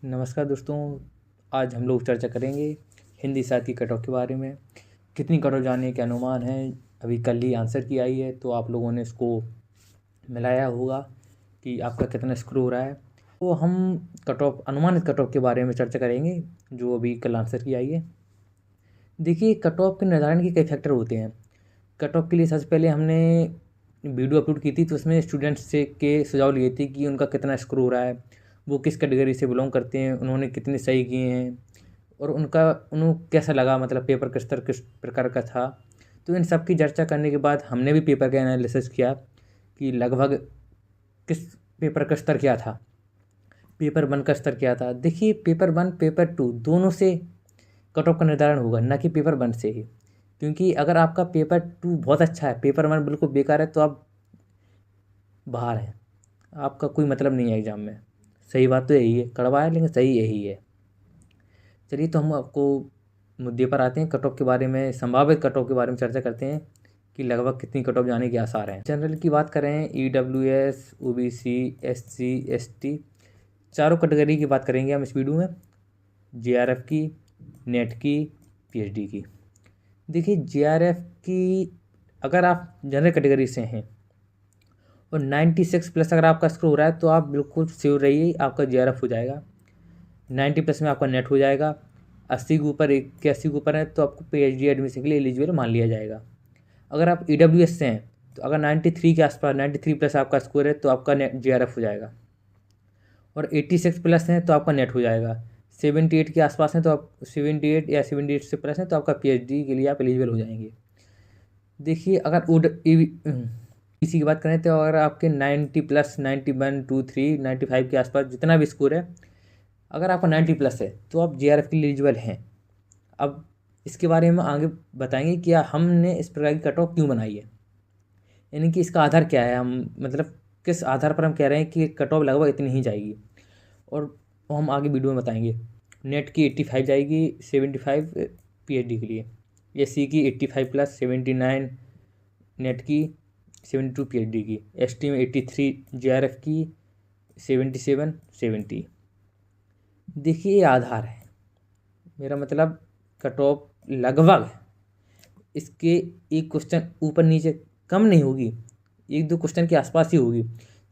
नमस्कार दोस्तों। आज हम लोग चर्चा करेंगे हिंदी साहित्य की कट ऑफ के बारे में। कितनी कट ऑफ जाने के अनुमान हैं। अभी कल ही आंसर की आई है तो आप लोगों ने इसको मिलाया होगा कि आपका कितना स्कोर हो रहा है। तो हम कट ऑफ अनुमानित कट ऑफ के बारे में चर्चा करेंगे जो अभी कल आंसर की आई है। देखिए, कट ऑफ के निर्धारण के कई फैक्टर होते हैं। कट ऑफ के लिए सबसे पहले हमने वीडियो अपलोड की थी तो उसमें स्टूडेंट्स से के सुझाव लिए थे कि उनका कितना स्कोर हो रहा है, वो किस कैटेगरी से बिलोंग करते हैं, उन्होंने कितने सही किए हैं और उन्हें कैसा लगा, मतलब पेपर किस तरह किस प्रकार का था। तो इन सब की चर्चा करने के बाद हमने भी पेपर का एनालिसिस किया कि लगभग किस पेपर का स्तर क्या था, पेपर 1 का स्तर क्या था। देखिए, पेपर 1 पेपर 2 दोनों से कट ऑफ का निर्धारण होगा, ना कि पेपर 1 से ही। क्योंकि अगर आपका पेपर 2 बहुत अच्छा है, पेपर 1 बिल्कुल बेकार है, तो आप बाहर हैं, आपका कोई मतलब नहीं है एग्ज़ाम में। सही बात तो यही है, कड़वा है लेकिन सही यही है। चलिए, तो हम आपको मुद्दे पर आते हैं। कट ऑफ के बारे में, संभावित कट ऑफ के बारे में चर्चा करते हैं कि लगभग कितनी कट ऑफ जाने के आसार हैं। जनरल की बात करें, EWS, OBC, SC, ST चारों कैटेगरी की बात करेंगे हम इस वीडियो में। JRF की, नेट की, PhD की। देखिए, JRF की अगर आप जनरल कैटेगरी से हैं और 96 प्लस अगर आपका स्कोर हो रहा है तो आप बिल्कुल श्योर रहिए आपका JRF हो जाएगा। 90 प्लस में आपका नेट हो जाएगा। 80 के ऊपर, 81 के ऊपर है तो आपको PhD एडमिशन के लिए एलिजिबल मान लिया जाएगा। अगर आप EWS से हैं तो अगर 93 के आसपास, 93 प्लस आपका स्कोर है तो आपका नेट JRF हो जाएगा। और 86 प्लस हैं तो आपका नेट हो जाएगा। 78 के आसपास हैं तो आप 78 या 78 से प्लस हैं तो आपका PhD के लिए आप एलिजिबल हो जाएंगे। देखिए, अगर इसी की बात करें तो अगर आपके 90 प्लस, 91, 23, 95 के आसपास जितना भी स्कोर है, अगर आपका 90 प्लस है तो आप JRF के लिए एलिजिबल हैं। अब इसके बारे में आगे बताएंगे कि हमने इस प्रकार की कट ऑफ क्यों बनाई है, यानी कि इसका आधार क्या है, हम मतलब किस आधार पर हम कह रहे हैं कि कट ऑफ लगभग इतनी ही जाएगी। और वो हम आगे वीडियो में बताएंगे। नेट की 85 जाएगी, 75 PhD के लिए। SC की 85 प्लस, 79 नेट की, 72 PhD की। ST में 83 JRF की, 77 70। देखिए, ये आधार है, मेरा मतलब कट ऑफ लगभग है। इसके एक क्वेश्चन ऊपर नीचे कम नहीं होगी, 1-2 क्वेश्चन के आसपास ही होगी।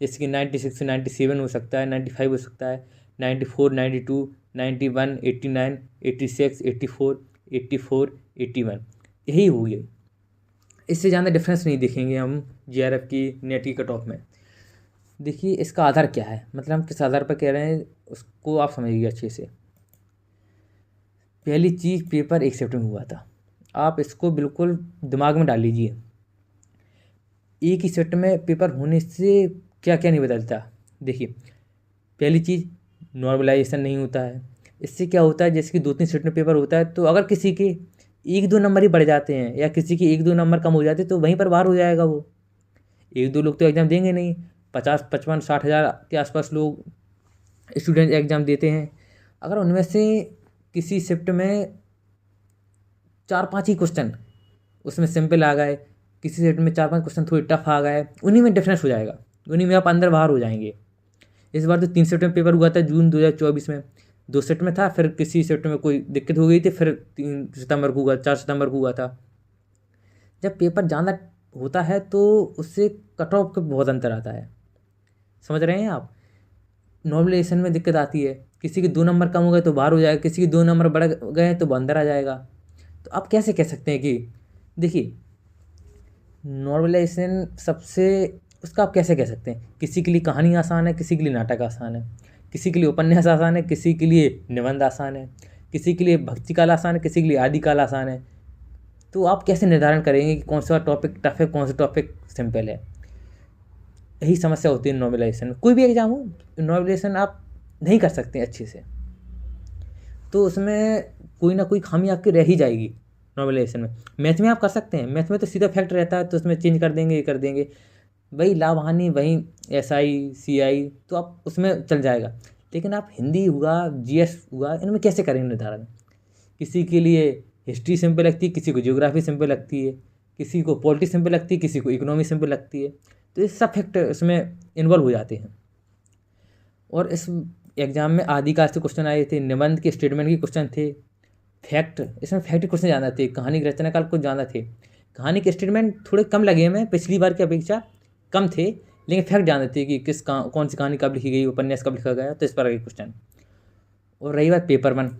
जैसे कि 96 से 97 हो सकता है, 95 हो सकता है, 94, 92, 91, 89, 86, 84, 84, 81 यही होगी। इससे ज़्यादा डिफरेंस नहीं देखेंगे हम JRF की, नेट की कट ऑफ में। देखिए, इसका आधार क्या है, मतलब हम किस आधार पर कह रहे हैं उसको आप समझिए अच्छे से। पहली चीज़, पेपर 1 शिफ्ट में हुआ था, आप इसको बिल्कुल दिमाग में डाल लीजिए। एक ही शिफ्ट में पेपर होने से क्या क्या नहीं बदलता। देखिए, पहली चीज़, नॉर्मलाइजेशन नहीं होता है। इससे क्या होता है, जैसे कि 2-3 शिफ्ट में पेपर होता है तो अगर किसी के 1-2 नंबर ही बढ़ जाते हैं या किसी के 1-2 नंबर कम हो जाते हैं तो वहीं पर बाहर हो जाएगा वो। 1-2 लोग तो एग्ज़ाम देंगे नहीं, 50, 55, 60 हज़ार के आसपास लोग स्टूडेंट एग्ज़ाम देते हैं। अगर उनमें से किसी शिफ्ट में 4-5 ही क्वेश्चन उसमें सिंपल आ गए, किसी शिफ्ट में 4-5 क्वेश्चन थोड़े टफ आ गए, उन्हीं में डिफरेंस हो जाएगा, उन्हीं में आप अंदर बाहर हो जाएंगे। इस बार तो 3 शिफ्ट में पेपर हुआ था जून 2024 में। 2 शिफ्ट में था, फिर किसी शिफ्ट में कोई दिक्कत हो गई थी, फिर 3 सितंबर को हुआ, 4 सितंबर को हुआ था। जब पेपर ज़्यादा होता है तो उससे कट ऑफ का बहुत अंतर आता है, समझ रहे हैं आप। नॉर्मलाइजेशन में दिक्कत आती है, किसी के 2 नंबर कम हो गए तो बाहर हो जाएगा, किसी के 2 नंबर बढ़ गए तो वो अंदर आ जाएगा। तो आप कैसे कह सकते हैं कि, देखिए, नॉर्मलाइजेशन सबसे, उसका आप कैसे कह सकते हैं, किसी के लिए कहानी आसान है, किसी के लिए नाटक आसान है, किसी के लिए उपन्यास आसान है, किसी के लिए निबंध आसान है, किसी के लिए भक्ति काल आसान है, किसी के लिए आदि काल आसान है। तो आप कैसे निर्धारण करेंगे कि कौन सा टॉपिक टफ है, कौन सा टॉपिक सिंपल है। यही समस्या होती है नॉर्मलाइजेशन में। कोई भी एग्जाम हो, नॉर्मलाइजेशन आप नहीं कर सकते अच्छे से, तो उसमें कोई ना कोई खामी आपकी रह ही जाएगी। नॉर्मलाइजेशन में, मैथ में आप कर सकते हैं, मैथ में तो सीधा फैक्ट रहता है तो उसमें चेंज कर देंगे, ये कर देंगे, वही लाभ हानि, वही SI CI तो आप उसमें चल जाएगा। लेकिन आप हिंदी हुआ, GS हुआ, इनमें कैसे करेंगे निर्धारण। किसी के लिए हिस्ट्री सिंपल लगती है, किसी को ज्योग्राफी सिंपल लगती है, किसी को पॉलिटिक्स सिंपल लगती है, किसी को इकोनॉमी सिंपल लगती है। तो ये सब फैक्टर इसमें इन्वॉल्व हो जाते हैं। और इस एग्जाम में आदिकाल से क्वेश्चन आए थे, निबंध के स्टेटमेंट के क्वेश्चन थे, फैक्ट, इसमें फैक्ट के क्वेश्चन ज़्यादा थे, कहानी के रचनाकाल कुछ ज़्यादा थे। कहानी के स्टेटमेंट थोड़े कम लगे हमें, पिछली बार की अपेक्षा कम थे, लेकिन फैक्ट ज़्यादा थे कि कौन सी कहानी कब लिखी गई, उपन्यास कब लिखा गया, तो इस पर के क्वेश्चन। और रही बात पेपर 1,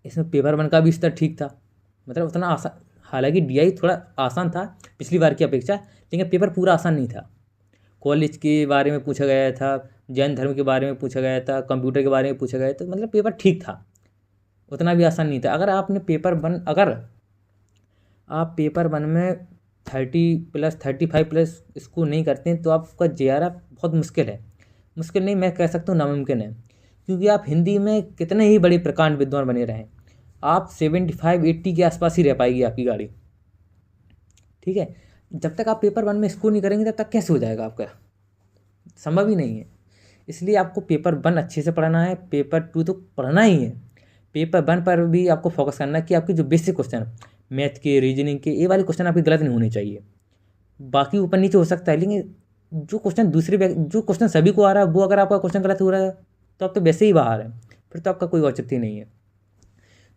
इसमें पेपर 1 का भी स्तर ठीक था, मतलब उतना आसान, हालांकि DI थोड़ा आसान था पिछली बार की अपेक्षा, लेकिन पेपर पूरा आसान नहीं था। कॉलेज के बारे में पूछा गया था, जैन धर्म के बारे में पूछा गया था, कंप्यूटर के बारे में पूछा गया था, मतलब पेपर ठीक था, उतना भी आसान नहीं था। अगर आप पेपर 1 में 30+, 35+ इसको नहीं करते हैं तो आपका JRF बहुत मुश्किल है, मुश्किल नहीं, मैं कह सकता हूँ नामुमकिन है। क्योंकि आप हिंदी में कितने ही बड़े प्रकांड विद्वान बने रहें, आप 75-80 के आसपास ही रह पाएगी आपकी गाड़ी, ठीक है। जब तक आप पेपर 1 में स्कोर नहीं करेंगे तब तक कैसे हो जाएगा आपका, संभव ही नहीं है। इसलिए आपको पेपर 1 अच्छे से पढ़ना है, पेपर 2 तो पढ़ना ही है, पेपर 1 पर भी आपको फोकस करना है कि आपके जो बेसिक क्वेश्चन मैथ के, रीजनिंग के, ये वाले क्वेश्चन आपके गलत नहीं होने चाहिए। बाकी ऊपर नीचे हो सकता है, लेकिन जो क्वेश्चन सभी को आ रहा है वो अगर आपका क्वेश्चन गलत हो रहा है तो आप तो वैसे ही बाहर है, फिर तो आपका कोई औचित्य नहीं है।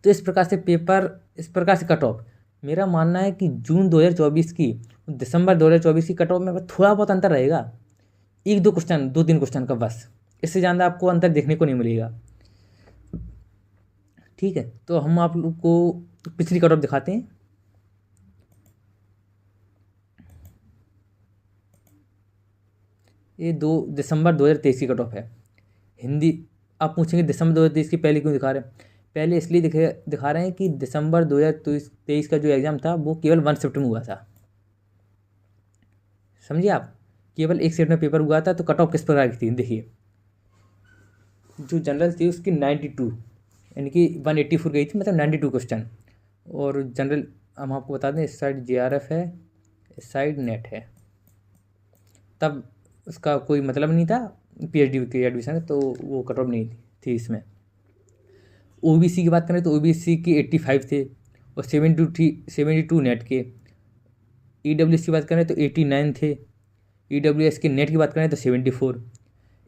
तो इस प्रकार से कट ऑफ, मेरा मानना है कि जून 2024 की दिसंबर 2024 की कट ऑफ में थोड़ा बहुत अंतर रहेगा, 2-3 क्वेश्चन का बस, इससे ज़्यादा आपको अंतर देखने को नहीं मिलेगा, ठीक है। तो हम आप लोग को पिछली कट ऑफ दिखाते हैं। ये दिसंबर 2023 की कट ऑफ है हिंदी। आप पूछेंगे दिसंबर 2023 की पहले क्यों दिखा रहे हैं? पहले इसलिए दिखा रहे हैं कि दिसंबर 2023 का जो एग्ज़ाम था वो केवल 1 शिफ्ट में हुआ था, समझिए आप, केवल 1 शिफ्ट में पेपर हुआ था। तो कट ऑफ किस प्रकार की थी देखिए, जो जनरल थी उसकी 92, यानी कि 184 गई थी, मतलब 92 क्वेश्चन। और जनरल हम आपको बता दें, इस साइड JRF है, इस साइड नेट है, तब उसका कोई मतलब नहीं था PhD के एडमिशन, तो वो कट ऑफ नहीं थी इसमें। OBC की बात करें तो OBC के 85 थे और 72 नेट के। EWS की बात करें तो 89 थे, EWS के नेट की बात करें तो 74,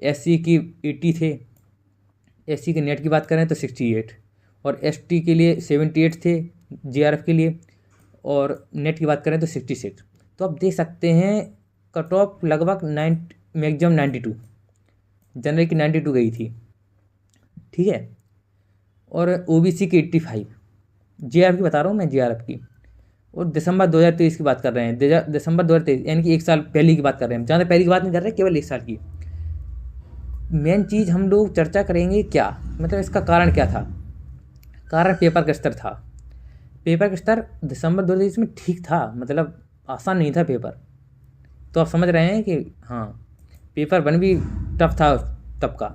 SC की 80 थे, SC के नेट की बात करें तो 68, और ST के लिए 78 थे JRF के लिए, और नेट की बात करें तो 66। तो आप देख सकते हैं कट ऑफ लगभग मैक्सिमम 92, जनरल की 92 गई थी, ठीक है। और OBC की 85, JRF की बता रहा हूँ मैं, JRF की। और दिसंबर 2023 की बात कर रहे हैं, दिसंबर 2023 यानी कि 1 साल पहले की बात कर रहे हैं, ज़्यादा पहले की बात नहीं कर रहे, केवल 1 साल की। मेन चीज़ हम लोग चर्चा करेंगे क्या, मतलब इसका कारण क्या था। कारण पेपर का स्तर था, पेपर का स्तर दिसंबर 2023 में ठीक था, मतलब आसान नहीं था पेपर। तो आप समझ रहे हैं कि हाँ, पेपर 1 भी टफ था तब का।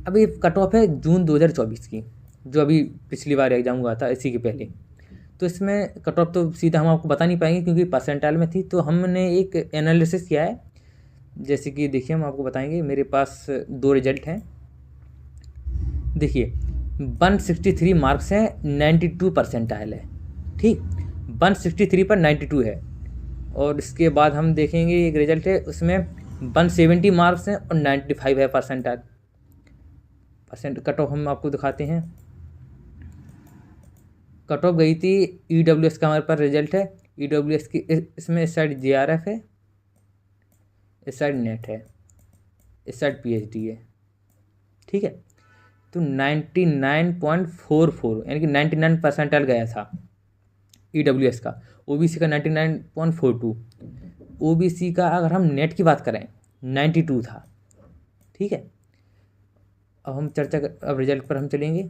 अभी कट ऑफ है जून 2024 की, जो अभी पिछली बार एग्जाम हुआ था इसी के पहले। तो इसमें कट ऑफ तो सीधा हम आपको बता नहीं पाएंगे क्योंकि परसेंटाइल में थी, तो हमने एक एनालिसिस किया है। जैसे कि देखिए हम आपको बताएंगे, मेरे पास 2 रिजल्ट हैं, देखिए 163 मार्क्स हैं, 92 परसेंटाइल है, ठीक, 163 पर 92 है। और इसके बाद हम देखेंगे एक रिजल्ट है, उसमें 170 मार्क्स हैं और 95 है परसेंटाइल। कट ऑफ हम आपको दिखाते हैं। कट ऑफ गई थी EWS का, हमारे पास रिजल्ट है EWS की, इसमें इस साइड JRF है, इस साइड नेट है, इस साइड PhD है, ठीक है। तो 99.44 यानी कि 99 परसेंटाइल गया था EWS का। OBC का 99.42, OBC का अगर हम नेट की बात करें 92 था, ठीक है। अब हम अब रिजल्ट पर हम चलेंगे।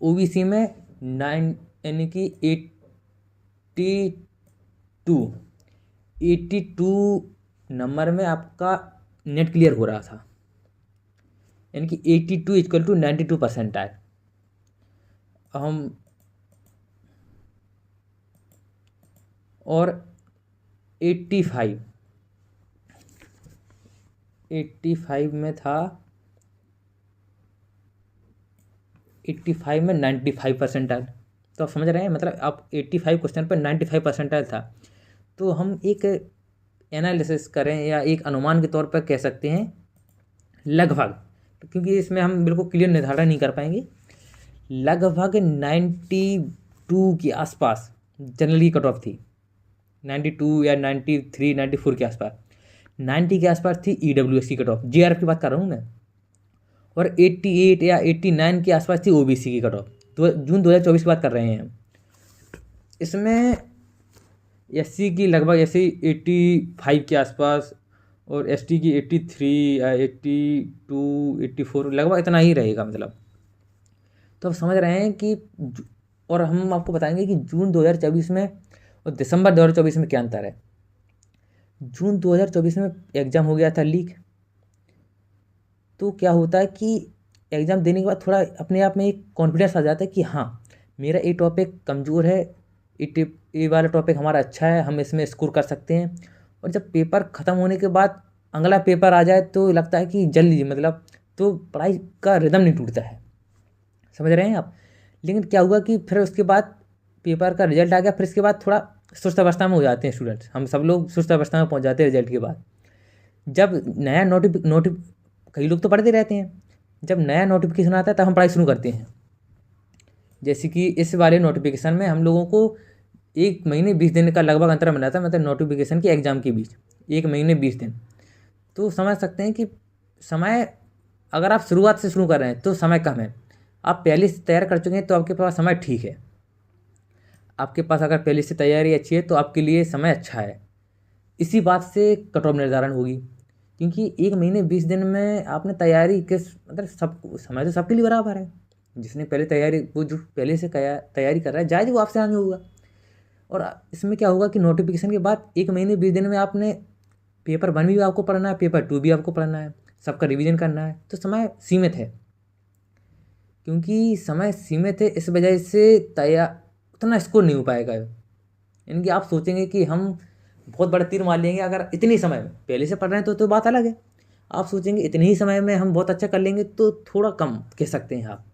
OBC में 9 यानी कि 82 नंबर में आपका नेट क्लियर हो रहा था, यानी कि 82 इक्वल टू 92 परसेंटाइल। हम और 85 में था, 85 में 95 परसेंटाइल। तो आप समझ रहे हैं, मतलब आप 85 क्वेश्चन पर 95 परसेंटाइल था। तो हम एक एनालिसिस करें या एक अनुमान के तौर पर कह सकते हैं लगभग, क्योंकि इसमें हम बिल्कुल क्लियर निर्धारण नहीं कर पाएंगे, लगभग 92 के आसपास जनरल की कट ऑफ थी। 92 या 93 94 के आसपास, 90 के आसपास थी EWS की कट ऑफ, JRF की बात कर रहा हूँ मैं। और 88 या 89 के आसपास थी OBC की कट ऑफ। तो जून 2024 की बात कर रहे हैं हम। इसमें SC की लगभग ऐसे 85 के आसपास, और ST की 83 या 82 84 लगभग इतना ही रहेगा मतलब। तो आप समझ रहे हैं कि और हम आपको बताएंगे कि जून 2024 में और दिसंबर 2024 में क्या अंतर है। जून 2024 में एग्ज़ाम हो गया था लीक। तो क्या होता है कि एग्ज़ाम देने के बाद थोड़ा अपने आप में एक कॉन्फिडेंस आ जाता है कि हाँ, मेरा ये टॉपिक कमज़ोर है, ये वाला टॉपिक हमारा अच्छा है, हम इसमें स्कोर कर सकते हैं। और जब पेपर ख़त्म होने के बाद अगला पेपर आ जाए तो लगता है कि जल्दी मतलब, तो पढ़ाई का रिदम नहीं टूटता है, समझ रहे हैं आप। लेकिन क्या हुआ कि फिर उसके बाद पेपर का रिजल्ट आ गया, फिर इसके बाद थोड़ा सुस्त अवस्था में हो जाते हैं स्टूडेंट्स, हम सब लोग सुस्त अवस्था में पहुंच जाते हैं रिजल्ट के बाद। जब नया कई लोग तो पढ़ते रहते हैं, जब नया नोटिफिकेशन आता है तब हम पढ़ाई शुरू करते हैं। जैसे कि इस वाले नोटिफिकेशन में हम लोगों को 1 महीने 20 दिन का लगभग अंतर मिला था, मतलब नोटिफिकेशन के एग्ज़ाम के बीच 1 महीने 20 दिन। तो समझ सकते हैं कि समय, अगर आप शुरुआत से शुरू कर रहे हैं तो समय कम है, आप पहले से तैयार कर चुके हैं तो आपके पास समय ठीक है। आपके पास अगर पहले से तैयारी अच्छी है तो आपके लिए समय अच्छा है। इसी बात से कट ऑफ निर्धारण होगी, क्योंकि 1 महीने 20 दिन में आपने तैयारी किस मतलब सब समय तो सबके लिए बराबर है। जिसने पहले तैयारी, वो जो पहले से तैयारी कर रहा है जायज़ वो आपसे आगे होगा। और इसमें क्या होगा कि नोटिफिकेशन के बाद 1 महीने 20 दिन में आपने पेपर 1 भी आपको पढ़ना है, पेपर 2 भी आपको पढ़ना है, सबका रिवीजन करना है। तो समय सीमित है, क्योंकि समय सीमित है इस वजह से उतना स्कोर नहीं हो पाएगा। यानी कि आप सोचेंगे कि हम बहुत बड़ा तीर मार लेंगे अगर इतनी समय में, पहले से पढ़ रहे हैं तो बात अलग है। आप सोचेंगे इतने ही समय में हम बहुत अच्छा कर लेंगे, तो थोड़ा कम कह सकते हैं आप।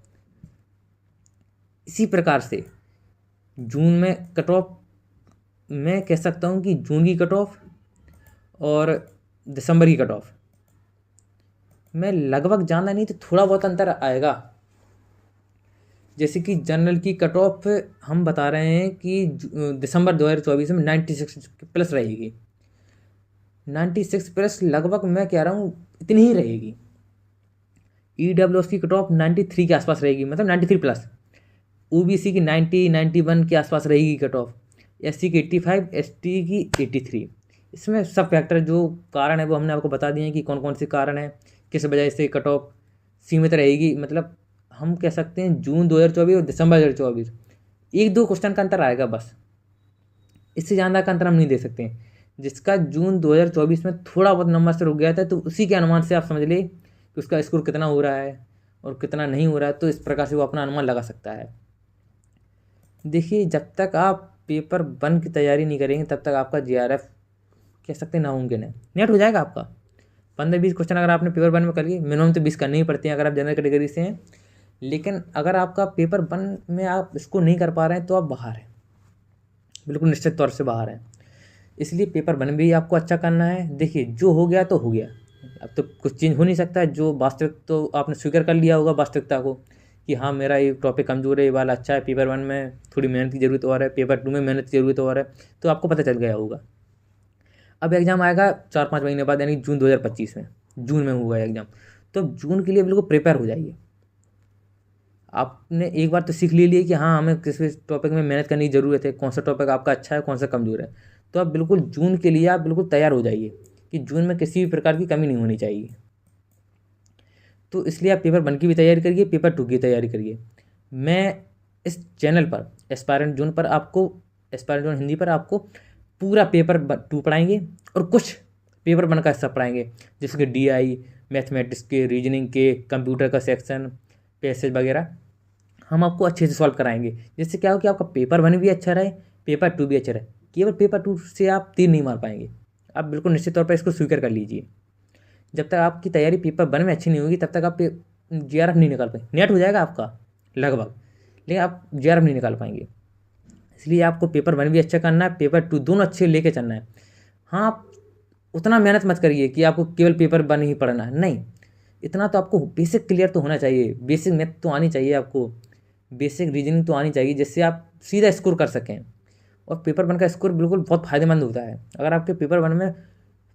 इसी प्रकार से जून में कट ऑफ, मैं कह सकता हूँ कि जून की कट ऑफ और दिसंबर की कट ऑफ में लगभग ज़्यादा नहीं तो थोड़ा बहुत अंतर आएगा। जैसे कि जनरल की कट ऑफ हम बता रहे हैं कि दिसंबर 2024 में 96 प्लस रहेगी। 96 प्लस लगभग मैं कह रहा हूँ इतनी ही रहेगी। EWS की कट ऑफ 93 के आसपास रहेगी, मतलब 93 प्लस। OBC की 90 91 के आसपास रहेगी कट ऑफ। SC की 85, ST की 83। इसमें सब फैक्टर जो कारण है वो हमने आपको बता दिए हैं कि कौन कौन से कारण हैं, किस वजह से कट ऑफ सीमित रहेगी। मतलब हम कह सकते हैं जून 2024 और दिसंबर 2024 1-2 क्वेश्चन का अंतर आएगा बस, इससे ज़्यादा का अंतर हम नहीं दे सकते हैं। जिसका जून 2024 में थोड़ा बहुत नंबर से रुक गया था, तो उसी के अनुमान से आप समझ ले कि उसका स्कोर कितना हो रहा है और कितना नहीं हो रहा है, तो इस प्रकार से वो अपना अनुमान लगा सकता है। देखिए, जब तक आप पेपर 1 की तैयारी नहीं करेंगे तब तक आपका JRF कह सकते हैं नामुमकिन है। नेट हो जाएगा आपका 15-20 क्वेश्चन अगर आपने पेपर 1 में कर लिए, मिनिमम तो 20 करने ही पड़ते हैं अगर आप जनरल कैटेगरी से हैं। लेकिन अगर आपका पेपर 1 में आप इसको नहीं कर पा रहे हैं तो आप बाहर हैं, बिल्कुल निश्चित तौर से बाहर हैं। इसलिए पेपर 1 भी आपको अच्छा करना है। देखिए, जो हो गया तो हो गया, अब तो कुछ चेंज हो नहीं सकता है। जो वास्तविक, तो आपने स्वीकार कर लिया होगा वास्तविकता को कि हाँ, मेरा ये टॉपिक कमज़ोर है, ये वाला अच्छा है, पेपर 1 में थोड़ी मेहनत की ज़रूरत और है, पेपर 2 में मेहनत की ज़रूरत और है, तो आपको पता चल गया होगा। अब एग्ज़ाम आएगा 4-5 महीने बाद, यानी जून 2025 में, जून में होगा एग्ज़ाम। तो जून के लिए बिल्कुल प्रिपेयर हो जाइए। आपने एक बार तो सीख लिया कि हाँ, हमें किस टॉपिक में मेहनत करने की ज़रूरत है, कौन सा टॉपिक आपका अच्छा है, कौन सा कमज़ोर है। तो आप बिल्कुल जून के लिए आप बिल्कुल तैयार हो जाइए कि जून में किसी भी प्रकार की कमी नहीं होनी चाहिए। तो इसलिए आप पेपर 1 की भी तैयारी करिए, पेपर 2 की तैयारी करिए। मैं इस चैनल पर एस्पायरेंट जोन पर आपको, एस्पायरेंट जोन हिंदी पर आपको पूरा पेपर 2 पढ़ाएंगे और कुछ पेपर 1 का हिस्सा पढ़ाएंगे, जिसके DI, मैथमेटिक्स के, रीजनिंग के, कंप्यूटर का सेक्शन, पैसेज वगैरह हम आपको अच्छे से सॉल्व कराएंगे। जिससे क्या हो कि आपका पेपर 1 भी अच्छा रहे, पेपर 2 भी अच्छा रहे। केवल पेपर 2 से आप तीर नहीं मार पाएंगे, आप बिल्कुल निश्चित तौर पर इसको स्वीकार कर लीजिए। जब तक आपकी तैयारी पेपर 1 में अच्छी नहीं होगी तब तक आप JRF नहीं निकाल पाएंगे। नेट हो जाएगा आपका लगभग, लेकिन आप JRF नहीं निकाल पाएंगे। इसलिए आपको पेपर 1 भी अच्छा करना है, पेपर 2 दोनों अच्छे लेके चलना है। हाँ, आप उतना मेहनत मत करिए कि आपको केवल पेपर 1 ही पढ़ना है, नहीं। इतना तो आपको बेसिक क्लियर तो होना चाहिए, बेसिक मैथ तो आनी चाहिए आपको, बेसिक रीजनिंग तो आनी चाहिए, जिससे आप सीधा स्कोर कर सकें। और पेपर 1 का स्कोर बिल्कुल बहुत फ़ायदेमंद होता है। अगर आपके पेपर 1 में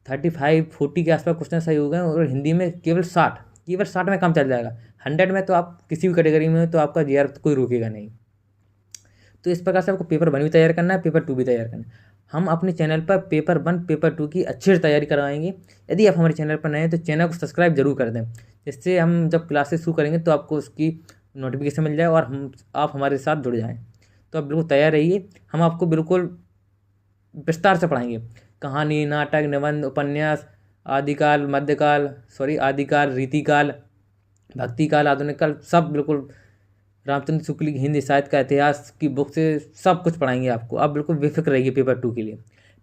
35-40 के आसपास क्वेश्चन सही हो गए और हिंदी में केवल 60 में काम चल जाएगा। 100 में तो आप किसी भी कैटेगरी में हो तो आपका जीआर तो कोई रोकेगा नहीं। तो इस प्रकार से आपको पेपर 1 भी तैयार करना है, पेपर 2 भी तैयार करना है। हम अपने चैनल पर पेपर 1 पेपर 2 की अच्छे से तैयारी करवाएंगे। यदि आप हमारे चैनल पर नए हैं तो चैनल को सब्सक्राइब जरूर कर दें, जिससे हम जब क्लासेस शुरू करेंगे तो आपको उसकी नोटिफिकेशन मिल जाए और आप हमारे साथ जुड़ जाएँ। तो आप बिल्कुल तैयार रहिए। हम आपको बिल्कुल विस्तार से पढ़ाएंगे, कहानी, नाटक, निबंध, उपन्यास, आदिकाल, रीतिकाल, भक्तिकाल, आधुनिक काल, सब बिल्कुल रामचंद्र शुक्ल की हिंदी साहित्य का इतिहास की बुक से सब कुछ पढ़ाएंगे आपको। आप बिल्कुल बेफिक्र रहिए पेपर 2 के लिए।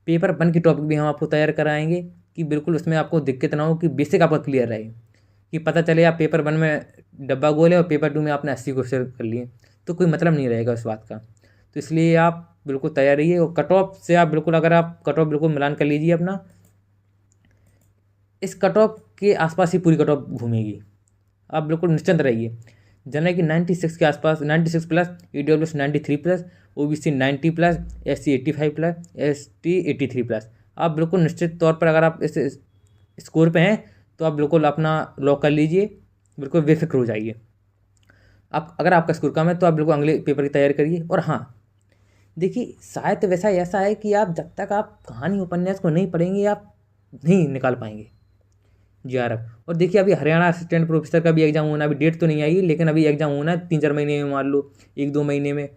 पेपर 1 की टॉपिक भी हम आपको तैयार कराएंगे कि बिल्कुल उसमें आपको दिक्कत ना हो, कि बेसिक आपका क्लियर रहे, कि पता चले आप पेपर 1 में डब्बा गोल है और पेपर 2 में आपने 80 क्वेश्चन कर लिए, तो कोई मतलब नहीं रहेगा उस बात का। तो इसलिए आप बिल्कुल तैयार रहिए। और कट ऑफ से आप बिल्कुल, अगर आप कट ऑफ बिल्कुल मिलान कर लीजिए अपना, इस कट ऑफ के आसपास ही पूरी कट ऑफ घूमेगी। आप बिल्कुल निश्चिंत रहिए। जनरल की 96 के आसपास, 96 plus, EWS 93 plus, OBC 90 plus, SC 85 plus, ST 83 plus. आप बिल्कुल निश्चित तौर पर अगर आप इस स्कोर पे हैं तो आप बिल्कुल अपना लॉक कर लीजिए, बिल्कुल बेफिक्र हो जाइए। आप अगर आपका स्कोर कम है तो आप बिल्कुल अगले पेपर की तैयारी करिए। और हाँ, देखिए, साहित्य वैसा ऐसा है कि आप जब तक आप कहानी उपन्यास को नहीं पढ़ेंगे आप नहीं निकाल पाएंगे जीआरएफ। और देखिए, अभी हरियाणा असिस्टेंट प्रोफेसर का भी एग्जाम होना, अभी डेट तो नहीं आई, लेकिन अभी एग्जाम होना है 3-4 महीने में, मान लो 1-2 महीने में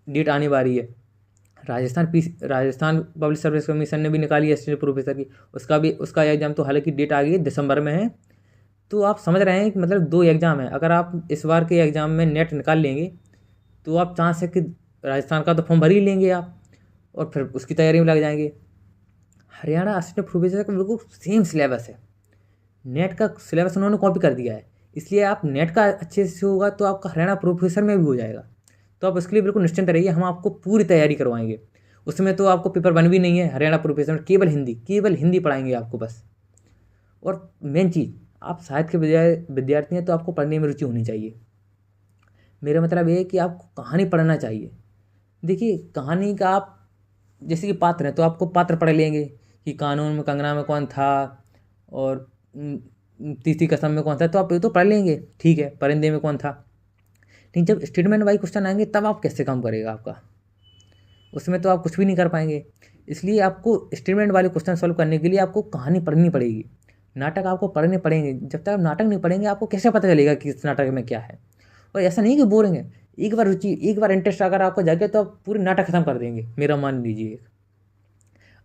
डेट आने वाली है। राजस्थान पब्लिक सर्विस कमीशन ने भी निकाली है असिस्टेंट प्रोफेसर की, उसका एग्जाम तो हालांकि डेट आ गई है, दिसंबर में है। तो आप समझ रहे हैं कि मतलब 2 एग्ज़ाम है। अगर आप इस बार के एग्ज़ाम में नेट निकाल लेंगे तो आप चांस है कि राजस्थान का तो फॉर्म भर ही लेंगे आप, और फिर उसकी तैयारी में लग जाएंगे। हरियाणा असिस्टेंट प्रोफेसर का बिल्कुल सेम सिलेबस है, नेट का सिलेबस उन्होंने कॉपी कर दिया है, इसलिए आप नेट का अच्छे से होगा तो आपका हरियाणा प्रोफेसर में भी हो जाएगा। तो आप उसके लिए बिल्कुल निश्चिंत रहिए, हम आपको पूरी तैयारी करवाएंगे। उसमें तो आपको पेपर 1 भी नहीं है, हरियाणा प्रोफेसर में केवल हिंदी पढ़ाएंगे आपको बस। और मेन चीज़, आप साहित्य के विद्यार्थी हैं तो आपको पढ़ने में रुचि होनी चाहिए। मेरा मतलब ये है कि आपको कहानी पढ़ना चाहिए। देखिए, कहानी का आप जैसे कि पात्र हैं तो आपको पात्र पढ़ लेंगे कि कानून में कंगना में कौन था और तीसरी कसम में कौन था, तो आप ये तो पढ़ लेंगे, ठीक है, परिंदे में कौन था। लेकिन जब स्टेटमेंट वाइज क्वेश्चन आएंगे तब आप कैसे काम करेगा आपका, उसमें तो आप कुछ भी नहीं कर पाएंगे। इसलिए आपको स्टेटमेंट वाले क्वेश्चन सॉल्व करने के लिए आपको कहानी पढ़नी पड़ेगी, नाटक आपको पढ़ने पड़ेंगे। जब तक आप नाटक नहीं पढ़ेंगे आपको कैसे पता चलेगा कि इस नाटक में क्या है। और ऐसा नहीं कि बोरिंग है, एक बार इंटरेस्ट अगर आपको जागे तो आप पूरे नाटक खत्म कर देंगे, मेरा मान लीजिए।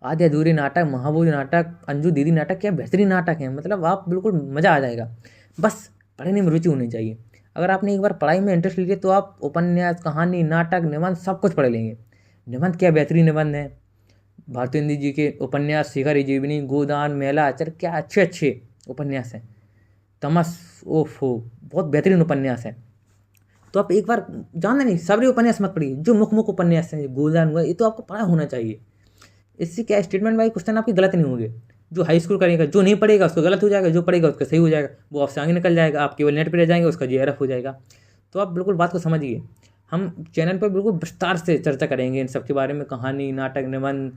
आधे अधूरे नाटक, महाबोधि नाटक, अंजू दीदी नाटक, क्या बेहतरीन नाटक है, मतलब आप बिल्कुल मज़ा आ जाएगा। बस पढ़ने में रुचि होनी चाहिए। अगर आपने एक बार पढ़ाई में इंटरेस्ट लीजिए तो आप उपन्यास, कहानी, नाटक, निबंध सब कुछ पढ़ लेंगे। निबंध क्या बेहतरीन निबंध है, भारतेंदु जी के उपन्यास, शिखर जीवनी, गोदान, मेला आचर, क्या अच्छे अच्छे उपन्यास हैं। तमस, ओफो, बहुत बेहतरीन उपन्यास है। तो आप एक बार जानना नहीं, सारे उपन्यास मत पढ़िए, जो मुख्य उपन्यास हैं, गोदान हुआ, ये तो आपको पढ़ा होना चाहिए। इससे क्या स्टेटमेंट वाइज क्वेश्चन आपके गलत नहीं होंगे। जो हाई स्कूल करेगा, जो नहीं पढ़ेगा उसको गलत हो जाएगा, जो पढ़ेगा उसका सही हो जाएगा, वो आपसे आगे निकल जाएगा, आप केवल नेट पर रह जाएंगे, उसका जीआरएफ हो जाएगा। तो आप बिल्कुल बात को समझिए। हम चैनल पर बिल्कुल विस्तार से चर्चा करेंगे इन सब के बारे में, कहानी, नाटक, निबंध,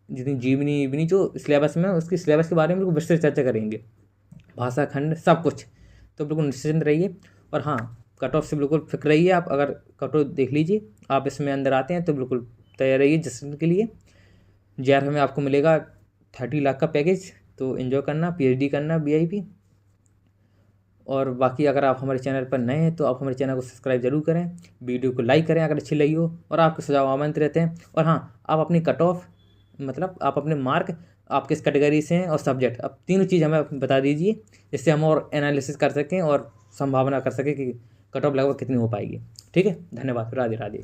जितनी जीवनी जो सिलेबस में, उसकी सिलेबस के बारे में बिल्कुल विस्तृत चर्चा करेंगे, भाषा खंड सब कुछ। तो बिल्कुल निश्चिंत रहिए। और हाँ, कट ऑफ से बिल्कुल फिक्र रहिए। आप अगर कट ऑफ देख लीजिए, आप इसमें अंदर आते हैं तो बिल्कुल तैयार रहिए जश्न के लिए। जीआरएफ में आपको मिलेगा 30 लाख का पैकेज, तो एंजॉय करना, पीएचडी करना वीआईपी। और बाकी अगर आप हमारे चैनल पर नए हैं तो आप हमारे चैनल को सब्सक्राइब जरूर करें, वीडियो को लाइक करें अगर अच्छी लगी हो, और आपके सुझाव आमंत्रित रहते हैं। और हाँ, आप अपनी कट ऑफ, मतलब आप अपने मार्क, आप किस कैटेगरी से हैं और सब्जेक्ट, अब तीनों चीज़ हमें बता दीजिए, जिससे हम और एनालिसिस कर सकें और संभावना कर सकें कि कट ऑफ लगभग कितनी हो पाएगी। ठीक है, धन्यवाद, राधे राधे।